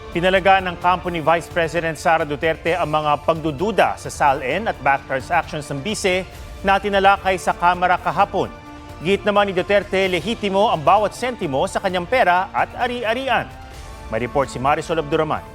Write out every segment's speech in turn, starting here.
Pinalagaan ng kampo ni Vice President Sara Duterte ang mga pagdududa sa SALN at back transactions ng BICE na tinalakay sa Kamara kahapon. Git naman ni Duterte, lehitimo ang bawat sentimo sa kanyang pera at ari-arian. May report si Marisol Abduraman.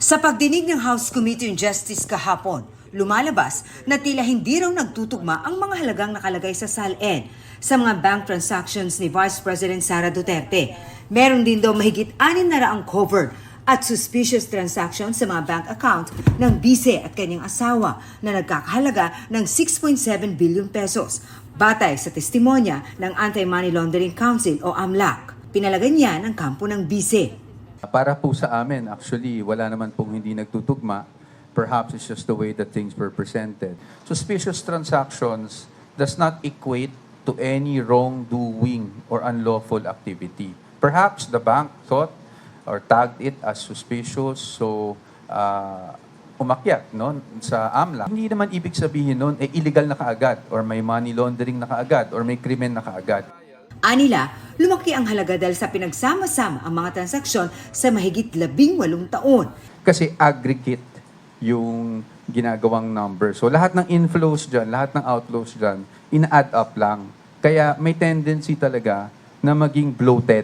Sa pagdinig ng House Committee on Justice kahapon, lumalabas na tila hindi raw nagtutugma ang mga halagang nakalagay sa SALN sa mga bank transactions ni Vice President Sara Duterte. Meron din daw mahigit 600 covered at suspicious transactions sa mga bank account ng BICE at kanyang asawa na nagkakahalaga ng 6.7 billion pesos, batay sa testimonya ng Anti-Money Laundering Council o AMLAC. Pinalagan niya ng kampo ng BICE. Para po sa amin, actually, wala naman pong hindi nagtutugma. Perhaps it's just the way that things were presented. Suspicious transactions does not equate to any wrongdoing or unlawful activity. Perhaps the bank thought or tagged it as suspicious, so umakyat sa AMLAC. Hindi naman ibig sabihin nun, illegal na kaagad, or may money laundering na kaagad, or may krimen na kaagad. Anila, lumaki ang halaga dahil sa pinagsama-sama ang mga transaksyon sa mahigit 18 taon. Kasi aggregate yung ginagawang number. So lahat ng inflows dyan, lahat ng outflows dyan, ina-add up lang. Kaya may tendency talaga na maging bloated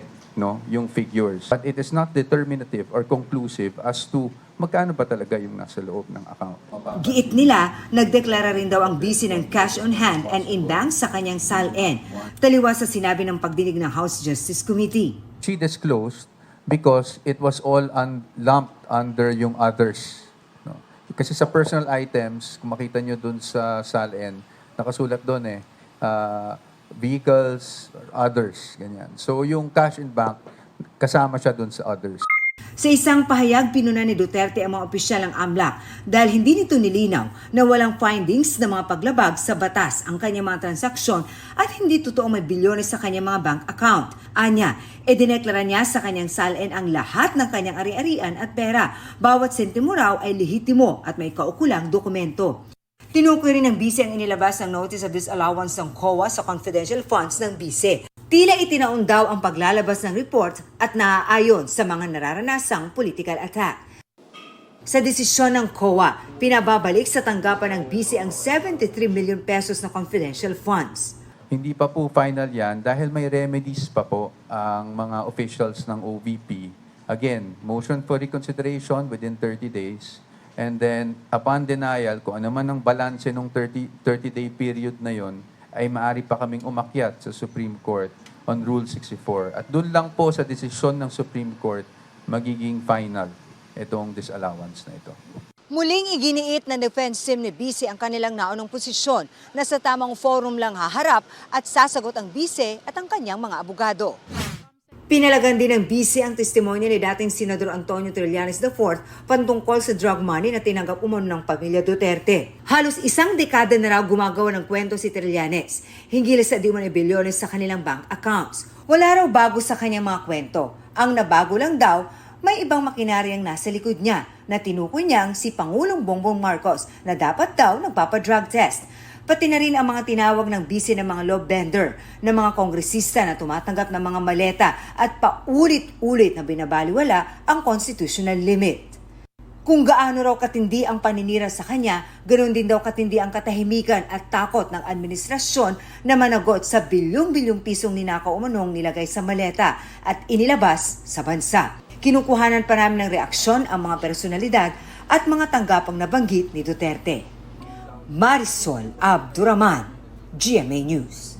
yung figures. But it is not determinative or conclusive as to magkano ba talaga yung nasa loob ng account. Giit nila, nagdeklara rin daw ang BICE ng cash on hand and in bank sa kanyang SALN. Taliwas sa sinabi ng pagdinig ng House Justice Committee. She disclosed because it was all lumped under yung others. Kasi sa personal items, kung makita nyo dun sa SALN, nakasulat dun vehicles, or others, ganyan. So yung cash in bank, kasama siya dun sa others. Sa isang pahayag, pinuna ni Duterte ang mga opisyal ng AMLAC dahil hindi nito nilinaw na walang findings na mga paglabag sa batas ang kanyang mga transaksyon at hindi totoo may bilyones sa kanyang mga bank account. Anya, idineklara niya sa kanyang SALN ang lahat ng kanyang ari-arian at pera. Bawat sentimo raw ay lehitimo at may kaukulang dokumento. Tinukoy rin ng BICE ang inilabas ng Notice of Disallowance ng COA sa confidential funds ng BICE. Tila itinaon daw ang paglalabas ng report at naaayon sa mga nararanasang political attack. Sa desisyon ng COA, pinababalik sa tanggapan ng BICE ang 73 million pesos na confidential funds. Hindi pa po final yan dahil may remedies pa po ang mga officials ng OVP. Again, motion for reconsideration within 30 days. And then, upon denial, kung ano man ang balanse ng 30-day period na yon, ay maaari pa kaming umakyat sa Supreme Court on Rule 64. At doon lang po sa desisyon ng Supreme Court magiging final itong disallowance na ito. Muling iginiit na defense team ni BICE ang kanilang naunang posisyon na sa tamang forum lang haharap at sasagot ang BICE at ang kanyang mga abogado. Pinalagan din ng BICE ang testimonya ni dating Senador Antonio Trillanes IV patungkol sa drug money na tinanggap umano ng pamilya Duterte. Halos isang dekada na raw gumagawa ng kwento si Trillanes hinggil sa di umano'y bilyones sa kanilang bank accounts. Wala raw bago sa kanyang mga kwento. Ang nabago lang daw, may ibang makinaryang nasa likod niya na tinukoy niyang si Pangulong Bongbong Marcos na dapat daw nagpapadrug test. Pati na rin ang mga tinawag ng BICE ng mga law bender, ng mga kongresista na tumatanggap ng mga maleta at paulit-ulit na binabaliwala ang constitutional limit. Kung gaano raw katindi ang paninira sa kanya, ganoon din daw katindi ang katahimikan at takot ng administrasyon na managot sa bilyong-bilyong pisong ninakaw umanong nilagay sa maleta at inilabas sa bansa. Kinukuhanan pa namin ng reaksyon ang mga personalidad at mga tanggapang nabanggit ni Duterte. Marisol Abduraman, GMA News.